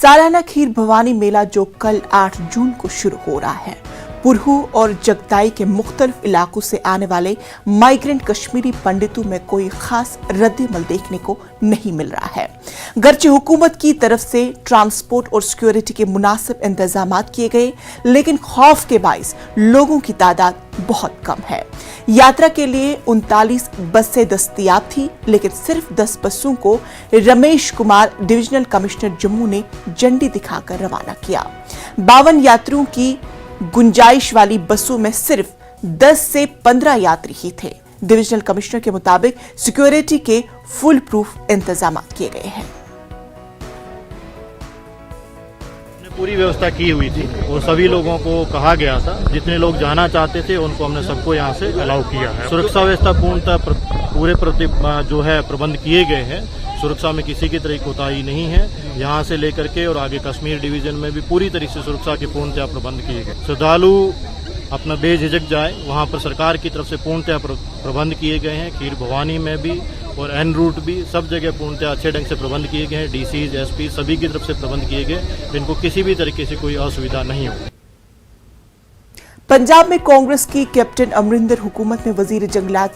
सालाना खीर भवानी मेला जो कल 8 जून को शुरू हो रहा है, पुरहू और जगदाई के मुख्तलिफ इलाकों से आने वाले माइग्रेंट कश्मीरी पंडितों में कोई खास रद्द-ए-अमल देखने को नहीं मिल रहा है। गर्चे हुकूमत की तरफ से ट्रांसपोर्ट और सिक्योरिटी के मुनासिब इंतजाम किए गए, लेकिन खौफ के बाइस लोगों की तादाद बहुत कम है। यात्रा के लिए 39 बसें दस्तयाब थी, लेकिन सिर्फ 10 बसों को रमेश कुमार डिविजनल कमिश्नर जम्मू ने झंडी दिखाकर रवाना किया। 52 यात्रियों की गुंजाइश वाली बसों में सिर्फ 10 से 15 यात्री ही थे। डिविजनल कमिश्नर के मुताबिक सिक्योरिटी के फुल प्रूफ इंतजाम किए गए हैं। पूरी व्यवस्था की हुई थी और सभी लोगों को कहा गया था, जितने लोग जाना चाहते थे उनको हमने सबको यहाँ से अलाउ किया है। सुरक्षा व्यवस्था पूर्णतः पूरे जो है प्रबंध किए गए हैं। सुरक्षा में किसी की तरह कोताही नहीं है। यहाँ से लेकर के और आगे कश्मीर डिवीजन में भी पूरी तरह से सुरक्षा के पूर्णतः प्रबंध किए गए। श्रद्धालु अपना बेझिझक जाए, वहाँ पर सरकार की तरफ से पूर्णतः प्रबंध किए गए हैं। खीर भवानी में भी और एन रूट भी सब जगह पूर्णतः अच्छे ढंग से प्रबंध किए गए हैं। डीसीज, एसपी सभी की तरफ से प्रबंध किए गए, इनको किसी भी तरीके से कोई असुविधा नहीं होगी। पंजाब में कांग्रेस की कैप्टन अमरिंदर हुकूमत में वजीर जंगलात